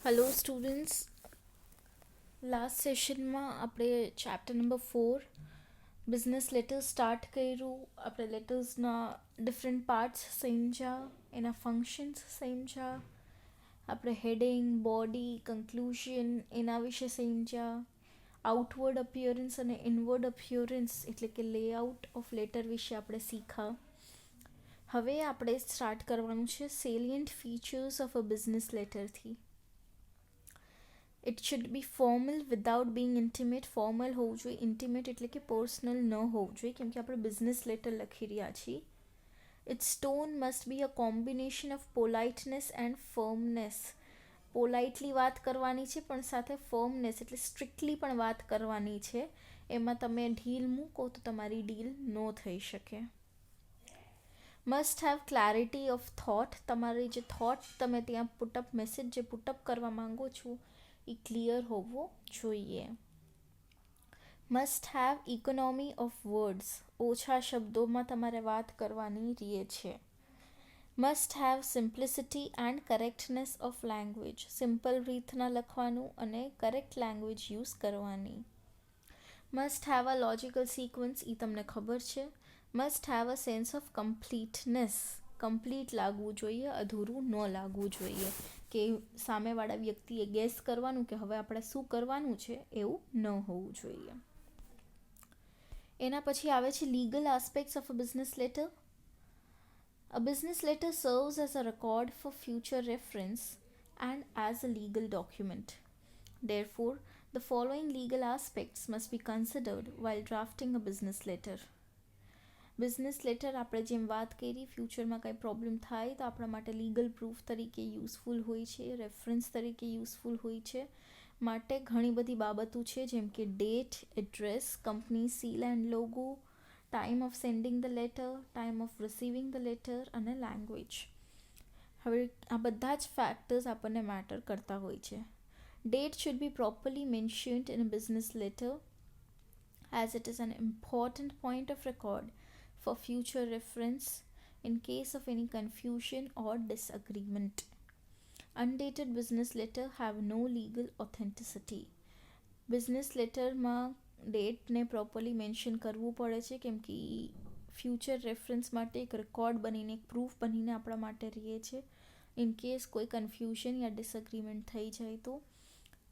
Hello students, last સેશનમાં આપણે chapter number 4 business letter start કર્યું. આપણે લેટર્સના ડિફરન્ટ પાર્ટ્સ સમજ્યા, એના ફંક્શન્સ સમજ્યા, આપણે હેડિંગ, બોડી, કન્ક્લુઝન એના વિશે સમજ્યા, આઉટવર્ડ અપિયરન્સ અને ઇનવર્ડ અપિયરન્સ એટલે કે લેઆઉટ ઓફ લેટર વિશે આપણે શીખા. હવે આપણે સ્ટાર્ટ કરવાનું છે salient features of a business લેટરથી. It should be formal without being intimate. Formal હોવું જોઈએ, ઇન્ટિમેટ એટલે કે પર્સનલ ન હોવું જોઈએ, કેમ કે આપણે બિઝનેસ લેટર લખી રહ્યા છીએ. Its tone must be a combination of politeness and firmness. Politely વાત કરવાની છે પણ સાથે ફર્મનેસ એટલે સ્ટ્રિક્ટલી પણ વાત કરવાની છે. એમાં તમે ઢીલ મૂકો તો તમારી ડીલ ન થઈ શકે. Must have clarity of thought. તમારી જે થોટ તમે ત્યાં પુટઅપ મેસેજ જે પુટઅપ કરવા માંગો છો એ ક્લિયર હોવો જોઈએ. Must have economy of words. ઓછા શબ્દોમાં તમારે વાત કરવાની રહે છે. Must have simplicity and correctness of language. Simple રીતના લખવાનું અને કરેક્ટ લેંગ્વેજ યુઝ કરવાની. Must have a logical sequence. એ તમને ખબર છે. Must have a sense of completeness. Complete લાગવું જોઈએ, અધૂરું ન લાગવું જોઈએ, કે સામેવાળા વ્યક્તિએ ગેસ કરવાનું કે હવે આપણે શું કરવાનું છે એવું ન હોવું જોઈએ. એના પછી આવે છે legal aspects of a business letter. A business letter serves as a record for future reference and as a legal document. Therefore, the following legal aspects must be considered while drafting a business letter. Business letter આપણે જેમ વાત કરી, ફ્યુચરમાં કંઈ problem થાય તો આપણા માટે લીગલ પ્રૂફ તરીકે યુઝફુલ હોય છે, રેફરન્સ તરીકે યુઝફુલ હોય છે. માટે ઘણી બધી બાબતો છે, જેમ કે date, address, company seal and logo, time of sending the letter, time of receiving the letter અને લેંગ્વેજ. હવે આ બધા જ ફેક્ટર્સ આપણને મેટર કરતા હોય છે. Date should be properly mentioned in a business letter as it is an important point of record for future reference in case of any confusion or disagreement. Undated business letter have no legal authenticity. Business લેટરમાં ડેટને properly mention કરવું પડે છે, કેમ કે future reference માટે એક record બનીને, એક પ્રૂફ બનીને આપણા માટે રહે છે. ઇન કેસ કોઈ કન્ફ્યુઝન યા ડિસએગ્રીમેન્ટ થઈ જાય તો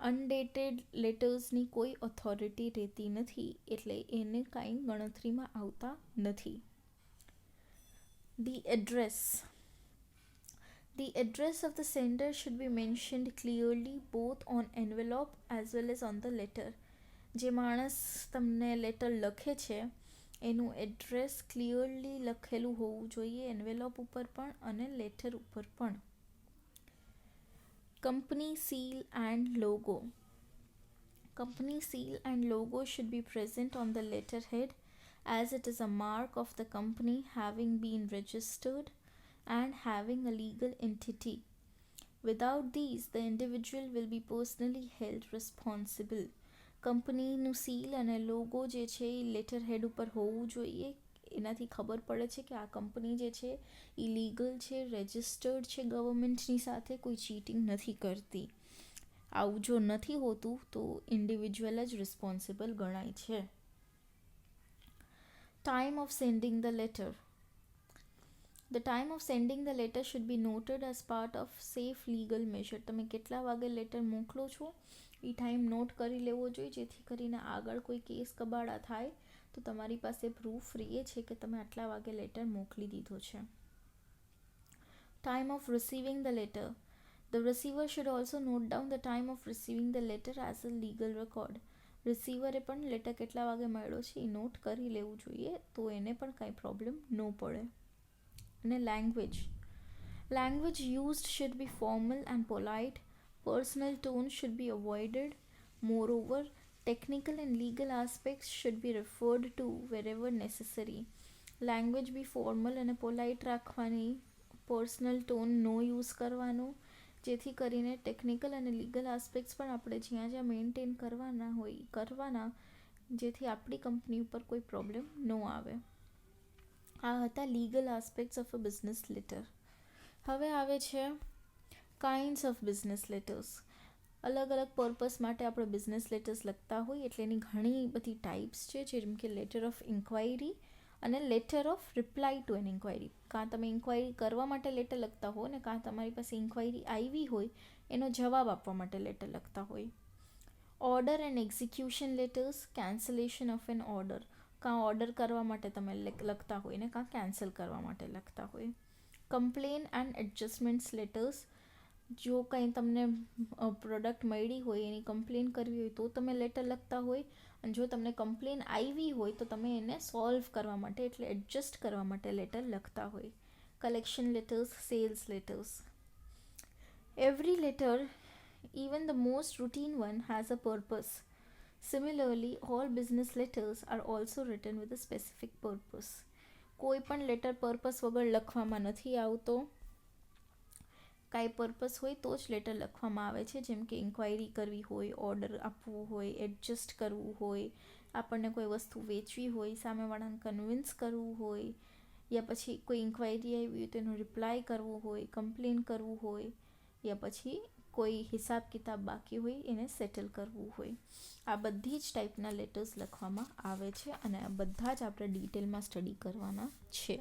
અનડેટેડ લેટર્સની કોઈ ઓથોરિટી રહેતી નથી, એટલે એને કાંઈ ગણતરીમાં આવતા નથી. The address. The address of the sender should be mentioned clearly both on envelope as well as on the letter. જે માણસ તમને લેટર લખે છે એનું એડ્રેસ ક્લિયરલી લખેલું હોવું જોઈએ, એન્વેલોપ ઉપર પણ અને લેટર ઉપર પણ. Company seal and logo. Company seal and logo should be present on the letterhead as it is a mark of the company having been registered and having a legal entity. Without these, the individual will be personally held responsible. કંપનીનું seal અને logo જે છે એ letter head ઉપર હોવું જોઈએ. એનાથી ખબર પડે છે કે આ કંપની જે છે એ લીગલ છે, રજિસ્ટર્ડ છે ગવર્મેન્ટની સાથે, કોઈ ચીટિંગ નથી કરતી. આવું જો નથી હોતું તો ઇન્ડિવિજ્યુઅલ જ રિસ્પોન્સિબલ ગણાય છે. Time of sending the letter. The time of sending the letter should be noted as part of safe legal measure. તમે કેટલા વાગે લેટર મોકલો છો એ ટાઈમ નોટ કરી લેવો જોઈએ, જેથી કરીને આગળ કોઈ કેસ કબાડા થાય તો તમારી પાસે પ્રૂફ રહે છે કે તમે આટલા વાગે લેટર મોકલી દીધો છે. Time of receiving the letter. The receiver should also note down the time of receiving the letter as a legal record. રિસીવરે પણ લેટર કેટલા વાગે મળ્યો છે એ નોટ કરી લેવું જોઈએ, તો એને પણ કાંઈ પ્રોબ્લેમ ન પડે. અને language. Language used should be formal and polite. Personal tone should be avoided. Moreover, technical and legal aspects should be referred to wherever necessary. Language be formal અને પોલાઇટ રાખવાની, પર્સનલ ટોન નો use કરવાનો, જેથી કરીને technical અને legal aspects પણ આપણે જ્યાં જ્યાં મેન્ટેન કરવાના, જેથી આપણી કંપની ઉપર કોઈ પ્રોબ્લેમ ન આવે. આ હતા legal aspects of a business letter. હવે આવે છે કાઇન્ડ્સ ઓફ બિઝનેસ લેટર્સ. અલગ અલગ પર્પસ માટે આપણે બિઝનેસ લેટર્સ લખતા હોય એટલે એની ઘણી બધી ટાઈપ્સ છે, જેમ કે લેટર ઓફ ઇન્ક્વાયરી અને letter of reply to an inquiry. કાં તમે ઇન્ક્વાયરી કરવા માટે લેટર લખતા હો ને કાં તમારી પાસે ઇન્ક્વાયરી આવી હોય એનો જવાબ આપવા માટે લેટર લખતા હોય. Order and execution letters, cancellation of an order, કાં ઓર્ડર કરવા માટે તમે લખતા હોય ને કાં કેન્સલ કરવા માટે લખતા હોય. કમ્પ્લેન એન્ડ એડજસ્ટમેન્ટ્સ લેટર્સ, જો કંઈ તમને પ્રોડક્ટ મળી હોય એની કમ્પ્લેન કરવી હોય તો તમે લેટર લખતા હોય, અને જો તમને કમ્પ્લેન આવી હોય તો તમે એને સોલ્વ કરવા માટે એટલે એડજસ્ટ કરવા માટે લેટર લખતા હોય. Collection letters, sales letters. Every letter, even the most routine one, has a purpose. Similarly, all business letters are also written with a specific purpose. કોઈ પણ લેટર પર્પસ વગર લખવામાં નથી આવતો. કાંઈ પર્પસ હોય તો જ લેટર લખવામાં આવે છે, જેમ કે ઇન્ક્વાયરી કરવી હોય, ઓર્ડર આપવું હોય, એડજસ્ટ કરવું હોય, આપણને કોઈ વસ્તુ વેચવી હોય, સામેવાળાને કન્વિન્સ કરવું હોય, યા પછી કોઈ ઇન્ક્વાયરી આવી હોય તો એનો રિપ્લાય કરવો હોય, કમ્પ્લેન કરવું હોય, યા પછી કોઈ હિસાબ કિતાબ બાકી હોય એને સેટલ કરવું હોય. આ બધી જ ટાઈપના લેટર્સ લખવામાં આવે છે અને આ બધા જ આપણે ડિટેલમાં સ્ટડી કરવાના છે.